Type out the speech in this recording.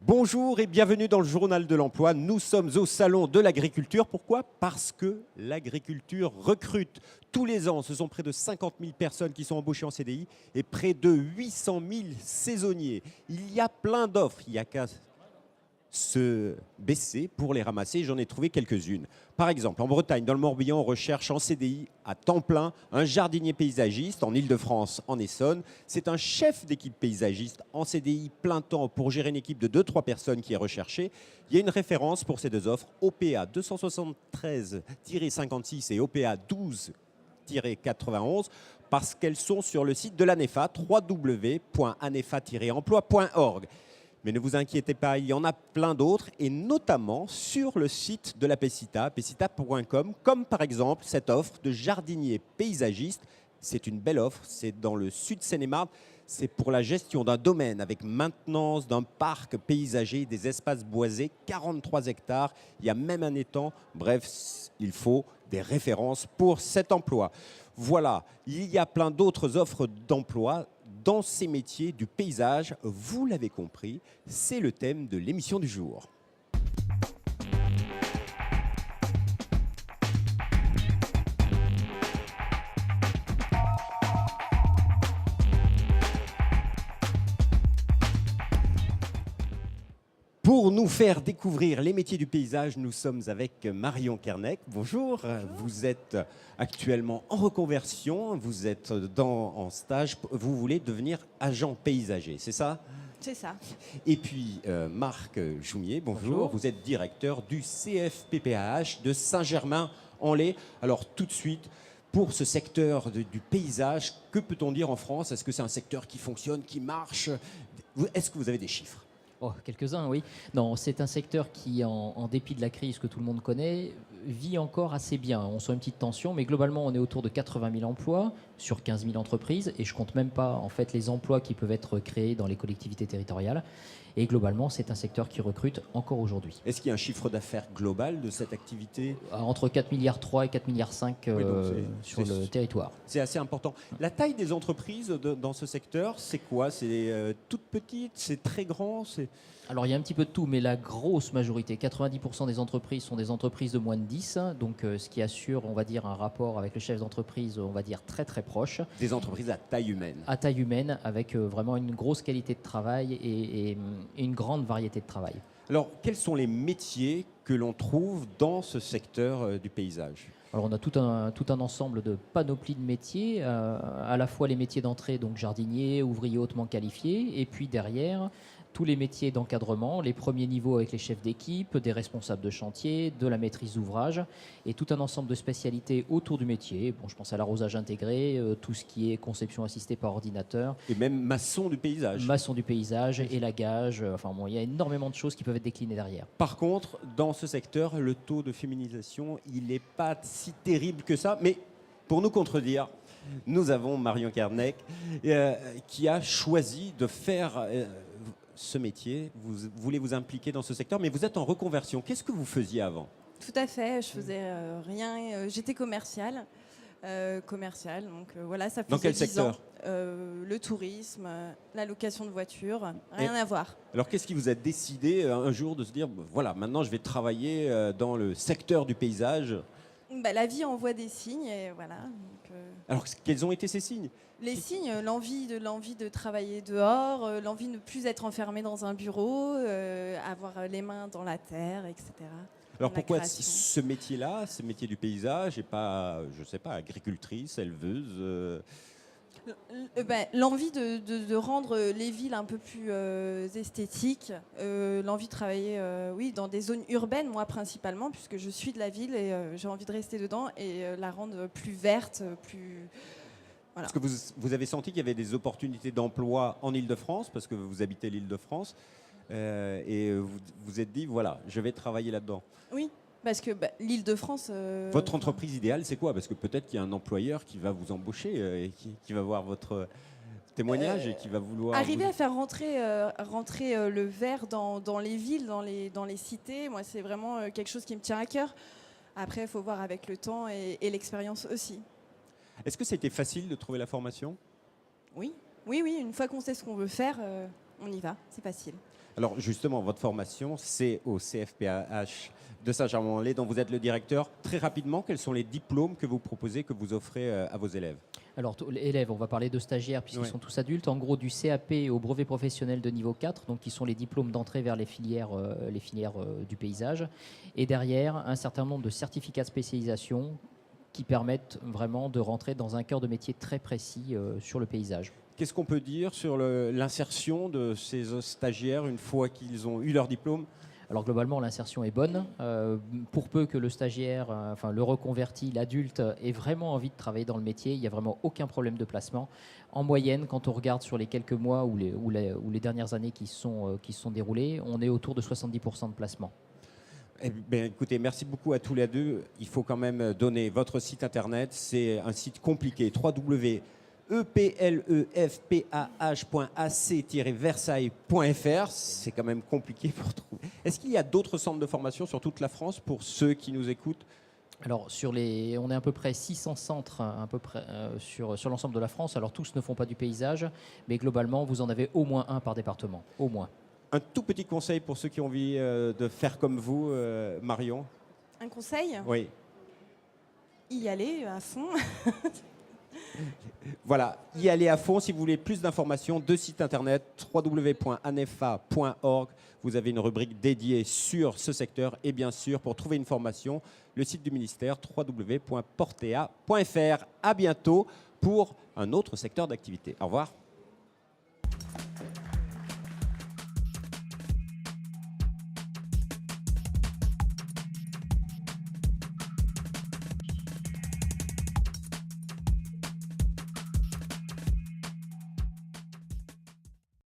Bonjour et bienvenue dans le Journal de l'Emploi. Nous sommes au Salon de l'Agriculture. Pourquoi? Parce que l'agriculture recrute. Tous les ans, ce sont près de 50 000 personnes qui sont embauchées en CDI et près de 800 000 saisonniers. Il y a plein d'offres. Il n'y a qu'à se baisser pour les ramasser. J'en ai trouvé quelques-unes. Par exemple, en Bretagne, dans le Morbihan, on recherche en CDI à temps plein un jardinier paysagiste. En Île-de-France, en Essonne, c'est un chef d'équipe paysagiste en CDI plein temps pour gérer une équipe de 2-3 personnes qui est recherchée. Il y a une référence pour ces deux offres, OPA 273-56 et OPA 12-91, parce qu'elles sont sur le site de l'ANEFA, www.anefa-emploi.org. Mais ne vous inquiétez pas, il y en a plein d'autres, et notamment sur le site de la Pesita, pesita.com, comme par exemple cette offre de jardinier paysagiste. C'est une belle offre, c'est dans le sud Seine-et-Marne, c'est pour la gestion d'un domaine avec maintenance d'un parc paysager, des espaces boisés, 43 hectares, il y a même un étang. Bref, il faut des références pour cet emploi. Voilà, il y a plein d'autres offres d'emploi dans ces métiers du paysage. Vous l'avez compris, c'est le thème de l'émission du jour. Pour nous faire découvrir les métiers du paysage, nous sommes avec Marion Kernec. Bonjour. Vous êtes actuellement en reconversion, vous êtes en stage, vous voulez devenir agent paysager, c'est ça? C'est ça. Et puis Marc Joumier, bonjour. Vous êtes directeur du CFPPAH de Saint-Germain-en-Laye. Alors tout de suite, pour ce secteur du paysage, que peut-on dire en France? Est-ce que c'est un secteur qui fonctionne, qui marche? Est-ce que vous avez des chiffres? Oh, quelques-uns, oui. Non, c'est un secteur qui, en dépit de la crise que tout le monde connaît, vit encore assez bien. On sent une petite tension, mais globalement, on est autour de 80 000 emplois sur 15 000 entreprises, et je compte même pas en fait les emplois qui peuvent être créés dans les collectivités territoriales. Et globalement, c'est un secteur qui recrute encore aujourd'hui. Est-ce qu'il y a un chiffre d'affaires global de cette activité? Entre 4,3 milliards et 4,5 milliards sur le territoire. C'est assez important. La taille des entreprises dans ce secteur, c'est quoi? C'est toute petite, c'est très grand, Alors il y a un petit peu de tout, mais la grosse majorité, 90% des entreprises sont des entreprises de moins de 10, donc ce qui assure, on va dire, un rapport avec le chef d'entreprise, on va dire, très très proche. Des entreprises à taille humaine. À taille humaine, avec vraiment une grosse qualité de travail et une grande variété de travail. Alors, quels sont les métiers que l'on trouve dans ce secteur du paysage? Alors on a tout un ensemble de panoplies de métiers, à la fois les métiers d'entrée, donc jardiniers, ouvriers hautement qualifiés, et puis derrière, tous les métiers d'encadrement, les premiers niveaux avec les chefs d'équipe, des responsables de chantier, de la maîtrise d'ouvrage, et tout un ensemble de spécialités autour du métier. Bon, je pense à l'arrosage intégré, tout ce qui est conception assistée par ordinateur. Et même maçon du paysage. Maçon du paysage, élagage, enfin bon, il y a énormément de choses qui peuvent être déclinées derrière. Par contre, dans ce secteur, le taux de féminisation, il n'est pas si terrible que ça, mais pour nous contredire, nous avons Marion Kernec qui a choisi de faire ce métier. Vous voulez vous impliquer dans ce secteur, mais vous êtes en reconversion. Qu'est-ce que vous faisiez avant? Tout à fait. Je faisais rien. J'étais commerciale. Donc voilà, ça faisait Dans quel 10 secteur ans. Le tourisme, la location de voitures, rien à voir. Alors qu'est-ce qui vous a décidé un jour de se dire, voilà, maintenant je vais travailler dans le secteur du paysage? La vie envoie des signes et voilà. Alors quels ont été ces signes? Les signes, l'envie de travailler dehors, l'envie de ne plus être enfermé dans un bureau, avoir les mains dans la terre, etc. Alors pourquoi ce métier-là, ce métier du paysage, et pas, je sais pas, agricultrice, éleveuse L'envie de rendre les villes un peu plus esthétiques, l'envie de travailler dans des zones urbaines, moi principalement, puisque je suis de la ville et j'ai envie de rester dedans et la rendre plus verte, plus... Voilà. Est-ce que vous avez senti qu'il y avait des opportunités d'emploi en Île-de-France, parce que vous habitez l'Île-de-France, et vous vous êtes dit, voilà, je vais travailler là-dedans? Oui, parce que l'Île-de-France... Votre entreprise idéale, c'est quoi? Parce que peut-être qu'il y a un employeur qui va vous embaucher et qui va voir votre témoignage et qui va vouloir... Arriver à faire rentrer le vert dans les villes, dans les cités, moi, c'est vraiment quelque chose qui me tient à cœur. Après, il faut voir avec le temps et l'expérience aussi. Est-ce que c'était facile de trouver la formation? Oui, une fois qu'on sait ce qu'on veut faire, on y va, c'est facile. Alors justement, votre formation, c'est au CFPH de Saint-Germain-en-Laye, dont vous êtes le directeur. Très rapidement, quels sont les diplômes que vous proposez, que vous offrez à vos élèves? Alors, élèves, on va parler de stagiaires puisqu'ils Ouais. sont tous adultes. En gros, du CAP au brevet professionnel de niveau 4, donc qui sont les diplômes d'entrée vers les filières du paysage. Et derrière, un certain nombre de certificats de spécialisation qui permettent vraiment de rentrer dans un cœur de métier très précis sur le paysage. Qu'est-ce qu'on peut dire sur l'insertion de ces stagiaires une fois qu'ils ont eu leur diplôme? Alors globalement, l'insertion est bonne. Pour peu que le stagiaire, le reconverti, l'adulte, ait vraiment envie de travailler dans le métier, il n'y a vraiment aucun problème de placement. En moyenne, quand on regarde sur les quelques mois ou les dernières années qui se sont déroulées, on est autour de 70% de placement. Eh bien, écoutez, merci beaucoup à tous les deux. Il faut quand même donner votre site internet. C'est un site compliqué, www.eplefpah.ac-versailles.fr. C'est quand même compliqué pour trouver. Est-ce qu'il y a d'autres centres de formation sur toute la France pour ceux qui nous écoutent? Alors, on est à peu près 600 centres sur l'ensemble de la France. Alors, tous ne font pas du paysage, mais globalement, vous en avez au moins un par département. Au moins. Un tout petit conseil pour ceux qui ont envie de faire comme vous, Marion? Un conseil? Oui. Y aller à fond. Voilà, y aller à fond. Si vous voulez plus d'informations, deux sites internet, www.anefa.org. Vous avez une rubrique dédiée sur ce secteur. Et bien sûr, pour trouver une formation, le site du ministère, www.portea.fr. À bientôt pour un autre secteur d'activité. Au revoir.